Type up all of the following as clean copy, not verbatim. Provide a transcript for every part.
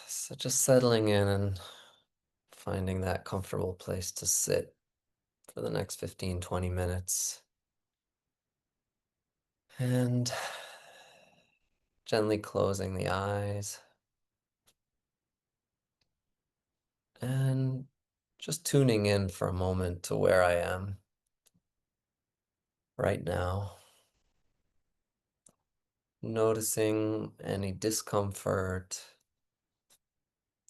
So just settling in and finding that comfortable place to sit for the next 15, 20 minutes and gently closing the eyes and just tuning in for a moment to where I am right now, noticing any discomfort,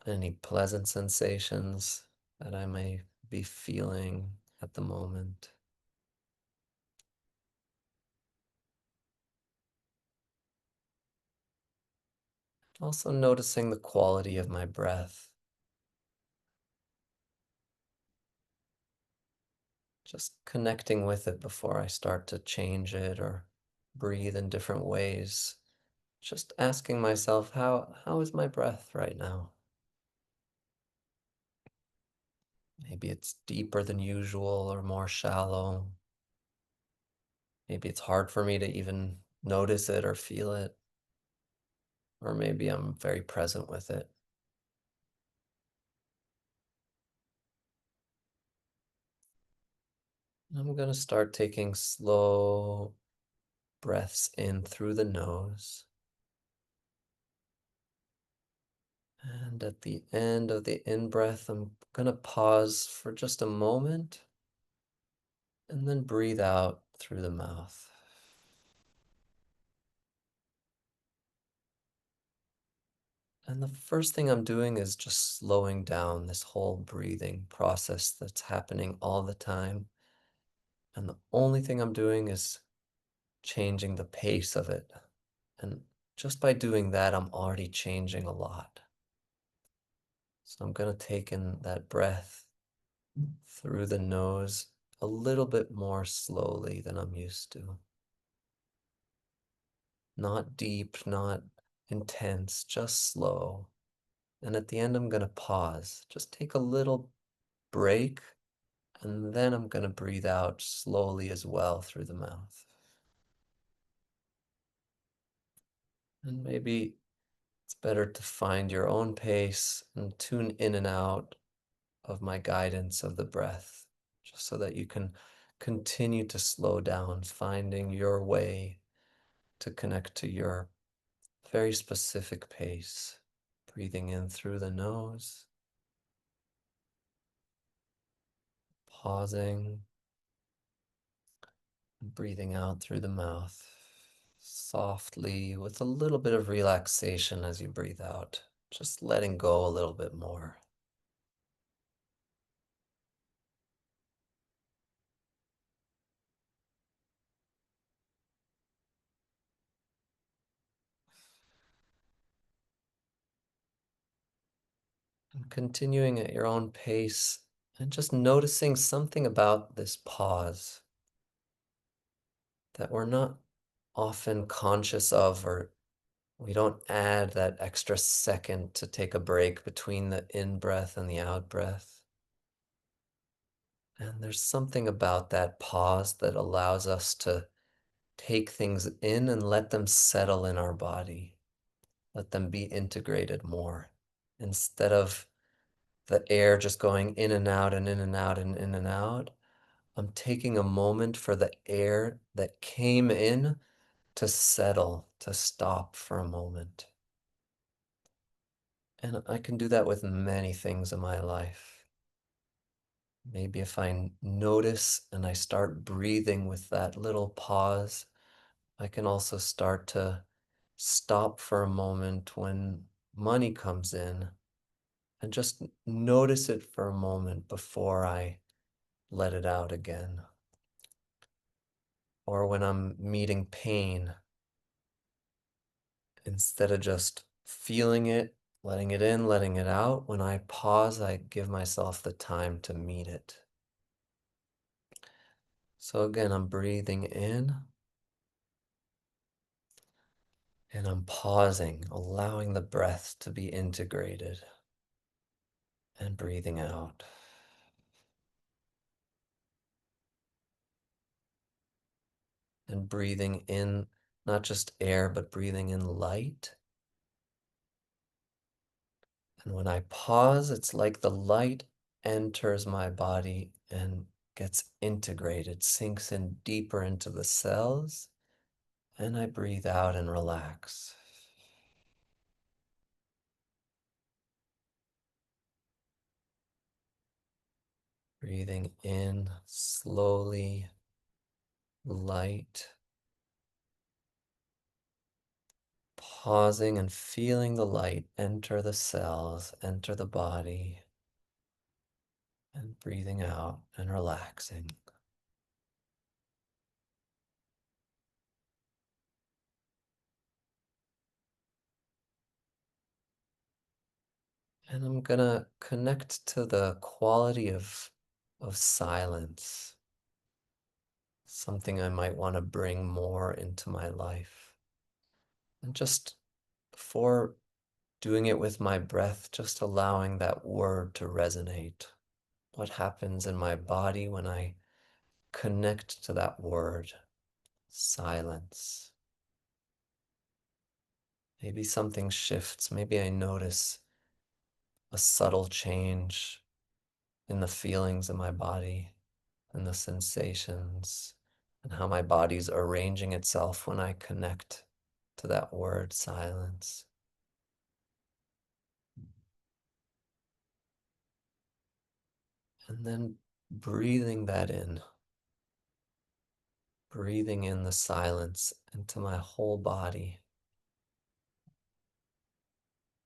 any pleasant sensations that I may be feeling at the moment. Also noticing the quality of my breath, just connecting with it before I start to change it or breathe in different ways. Just asking myself, how is my breath right now? Maybe it's deeper than usual or more shallow. Maybe it's hard for me to even notice it or feel it, or maybe I'm very present with it. I'm going to start taking slow breaths in through the nose. And at the end of the in breath, I'm going to pause for just a moment and then breathe out through the mouth. And the first thing I'm doing is just slowing down this whole breathing process that's happening all the time. And the only thing I'm doing is changing the pace of it. And just by doing that, I'm already changing a lot. So I'm going to take in that breath through the nose a little bit more slowly than I'm used to. Not deep, not intense, just slow. And at the end, I'm going to pause. Just take a little break, and then I'm going to breathe out slowly as well through the mouth. And maybe it's better to find your own pace and tune in and out of my guidance of the breath, just so that you can continue to slow down, finding your way to connect to your very specific pace. Breathing in through the nose, pausing, and breathing out through the mouth, softly with a little bit of relaxation as you breathe out, just letting go a little bit more. And continuing at your own pace and just noticing something about this pause that we're not often conscious of, or we don't add that extra second to take a break between the in breath and the out breath. And there's something about that pause that allows us to take things in and let them settle in our body, let them be integrated more. Instead of the air just going in and out and in and out and in and out, I'm taking a moment for the air that came in to settle, to stop for a moment. And I can do that with many things in my life. Maybe if I notice and I start breathing with that little pause, I can also start to stop for a moment when money comes in and just notice it for a moment before I let it out again. Or when I'm meeting pain, instead of just feeling it, letting it in, letting it out, when I pause, I give myself the time to meet it. So again, I'm breathing in and I'm pausing, allowing the breath to be integrated and breathing out. And breathing in not just air, but breathing in light And when I pause, it's like the light enters my body and gets integrated, sinks in deeper into the cells, and I breathe out and relax. Breathing in slowly, light, pausing and feeling the light enter the cells, enter the body, and breathing out and relaxing. And I'm gonna connect to the quality of silence, something I might want to bring more into my life. And just before doing it with my breath, just allowing that word to resonate. What happens in my body when I connect to that word, silence? Maybe something shifts. Maybe I notice a subtle change in the feelings in my body and the sensations and how my body's arranging itself when I connect to that word, silence. And then breathing that in, breathing in the silence into my whole body.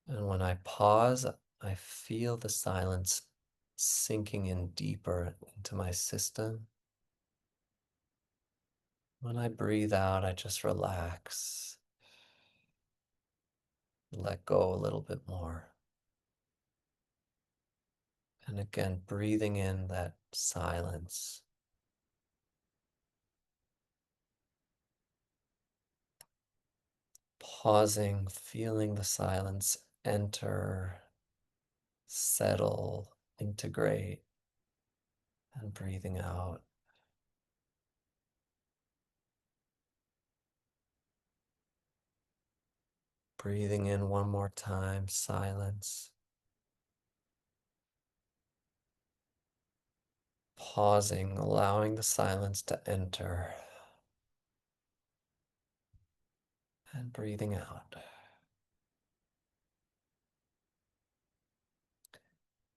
And when I pause, I feel the silence sinking in deeper into my system. When I breathe out, I just relax, let go a little bit more. And again, breathing in that silence, pausing, feeling the silence enter, settle, integrate, and breathing out. Breathing in one more time, silence. Pausing, allowing the silence to enter, and breathing out.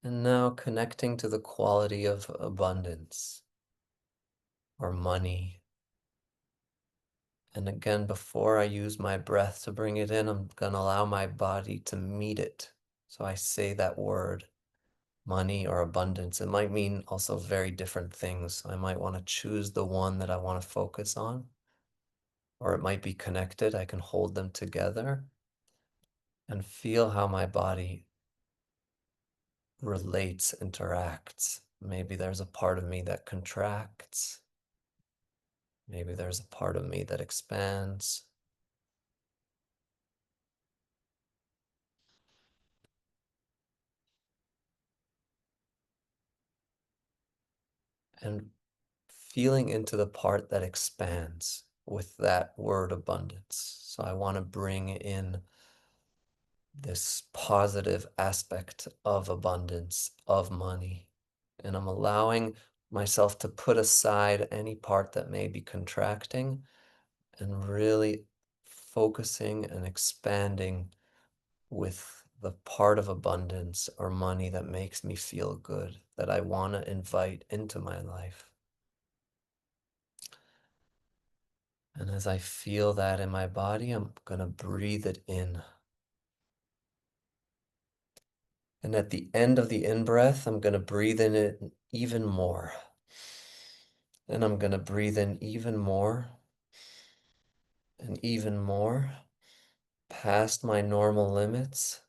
And now connecting to the quality of abundance or money. And again, before I use my breath to bring it in, I'm going to allow my body to meet it. So I say that word, money or abundance. It might mean also very different things. I might want to choose the one that I want to focus on, or it might be connected. I can hold them together and feel how my body relates, interacts. Maybe there's a part of me that contracts. Maybe there's a part of me that expands. And feeling into the part that expands with that word abundance. So I want to bring in this positive aspect of abundance, of money. And I'm allowing myself to put aside any part that may be contracting and really focusing and expanding with the part of abundance or money that makes me feel good, that I want to invite into my life. And as I feel that in my body, I'm going to breathe it in. And at the end of the in-breath, I'm going to breathe in it even more. And I'm going to breathe in even more and even more past my normal limits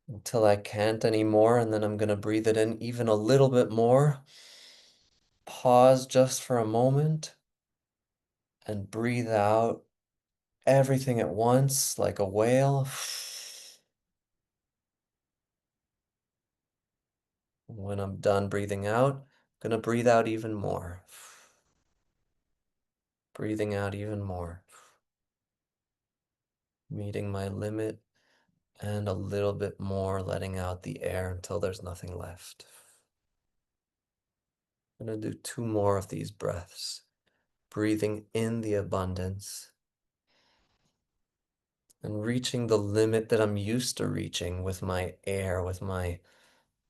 until I can't anymore. And then I'm going to breathe it in even a little bit more. Pause just for a moment and breathe out everything at once like a whale. When I'm done breathing out, I'm gonna breathe out even more. Breathing out even more. Meeting my limit and a little bit more, letting out the air until there's nothing left. I'm going to do two more of these breaths, breathing in the abundance and reaching the limit that I'm used to reaching with my air, with my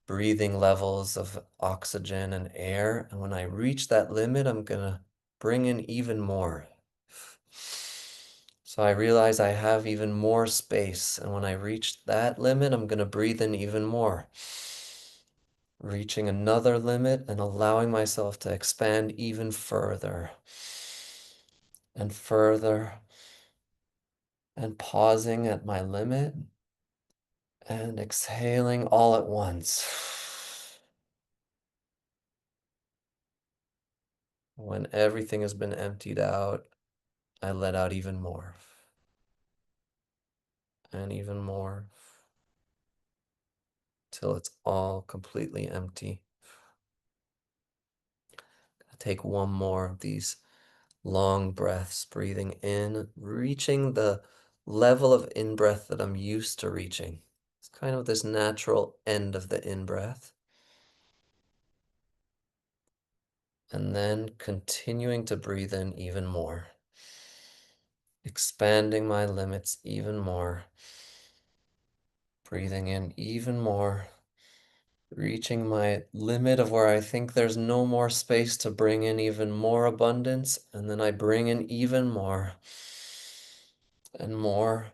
breathing levels of oxygen and air. And when I reach that limit, I'm going to bring in even more. So I realize I have even more space. And when I reach that limit, I'm going to breathe in even more. Reaching another limit and allowing myself to expand even further and further, and pausing at my limit and exhaling all at once. When everything has been emptied out, I let out even more and even more till it's all completely empty. Take one more of these long breaths, breathing in, reaching the level of in-breath that I'm used to reaching. It's kind of this natural end of the in-breath. And then continuing to breathe in even more, expanding my limits even more, breathing in even more, reaching my limit of where I think there's no more space to bring in even more abundance, and then I bring in even more and more,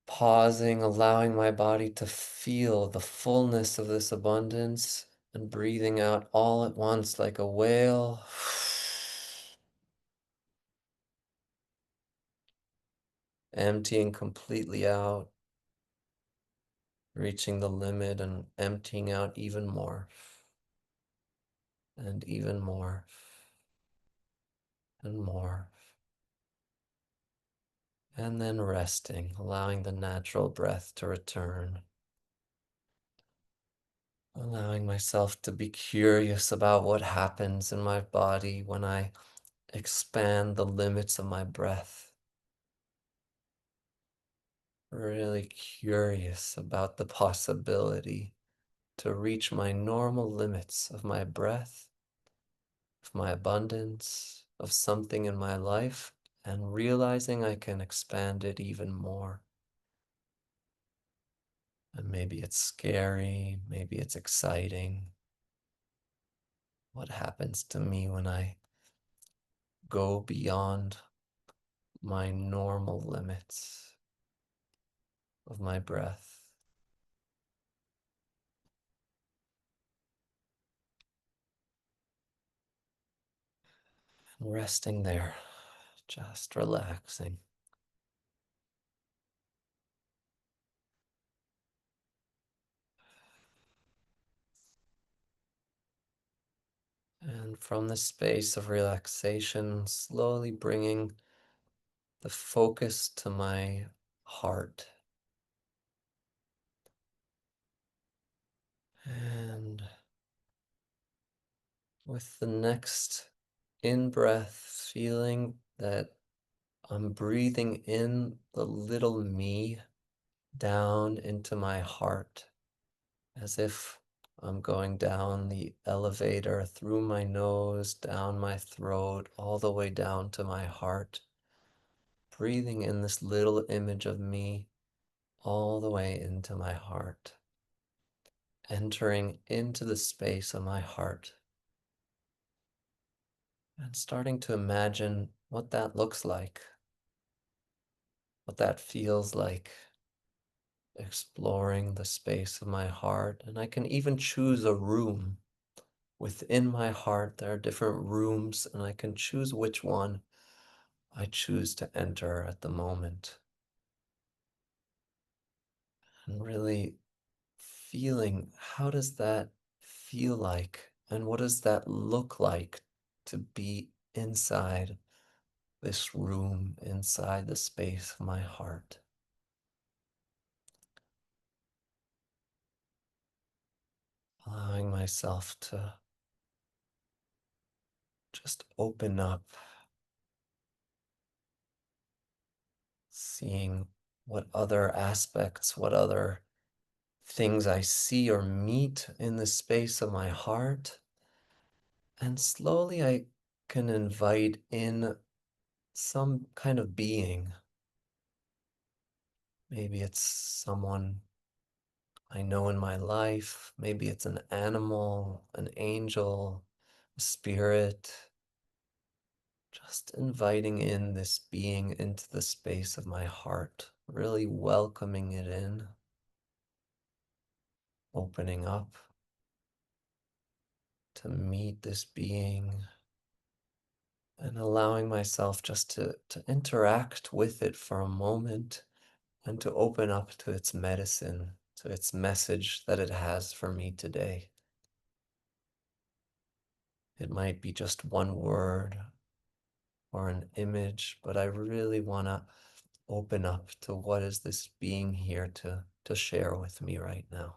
pausing, allowing my body to feel the fullness of this abundance, and breathing out all at once like a whale. Emptying completely out, reaching the limit and emptying out even more and even more and more. And then resting, allowing the natural breath to return. Allowing myself to be curious about what happens in my body when I expand the limits of my breath. Really curious about the possibility to reach my normal limits of my breath, of my abundance, of something in my life, and realizing I can expand it even more. And maybe it's scary, maybe it's exciting. What happens to me when I go beyond my normal limits of my breath? And resting there, just relaxing. And from the space of relaxation, slowly bringing the focus to my heart. And with the next in-breath, feeling that I'm breathing in the little me down into my heart, as if I'm going down the elevator through my nose, down my throat, all the way down to my heart, breathing in this little image of me all the way into my heart, entering into the space of my heart, and starting to imagine what that looks like, what that feels like, exploring the space of my heart. And I can even choose a room within my heart. There are different rooms, and I can choose which one I choose to enter at the moment. And really feeling, how does that feel like? And what does that look like to be inside this room, inside the space of my heart? Allowing myself to just open up, seeing what other aspects, what other things I see or meet in the space of my heart. And slowly I can invite in some kind of being. Maybe it's someone I know in my life. Maybe it's an animal, an angel, a spirit. Just inviting in this being into the space of my heart, really welcoming it in, opening up to meet this being and allowing myself just to interact with it for a moment and to open up to its medicine, to its message that it has for me today. It might be just one word or an image, but I really want to open up to what is this being here to share with me right now.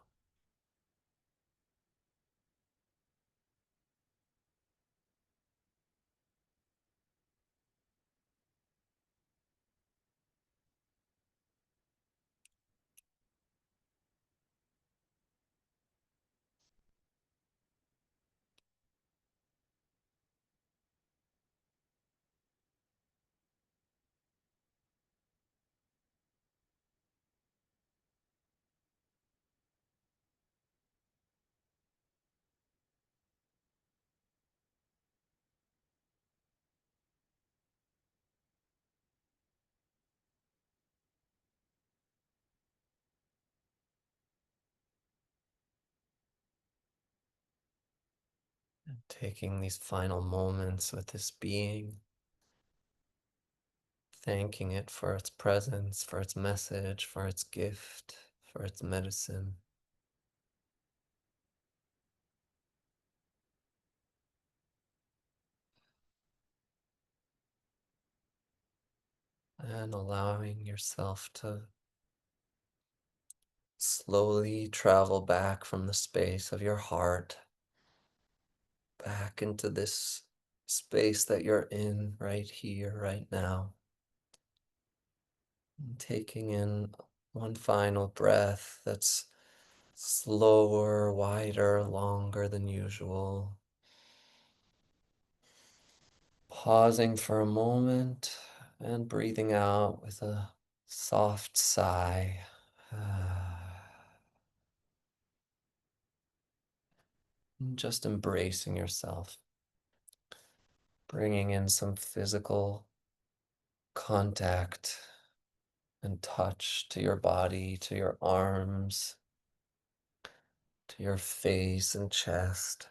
And taking these final moments with this being, thanking it for its presence, for its message, for its gift, for its medicine, and allowing yourself to slowly travel back from the space of your heart back into this space that you're in right here, right now. And taking in one final breath that's slower, wider, longer than usual. Pausing for a moment and breathing out with a soft sigh. And just embracing yourself, bringing in some physical contact and touch to your body, to your arms, to your face and chest,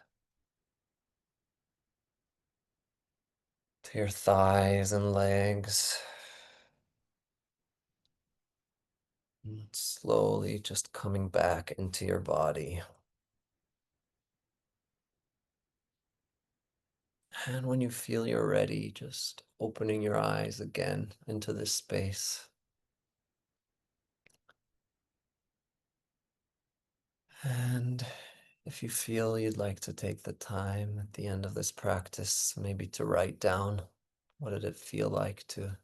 to your thighs and legs. And slowly just coming back into your body. And when you feel you're ready, just opening your eyes again into this space. And if you feel you'd like to take the time at the end of this practice, maybe to write down what did it feel like to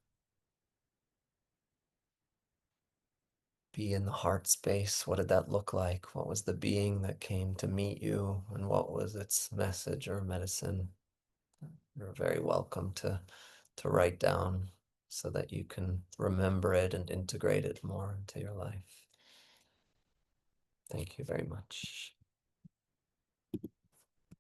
be in the heart space? What did that look like? What was the being that came to meet you? And what was its message or medicine? You're very welcome to write down so that you can remember it and integrate it more into your life. Thank you very much.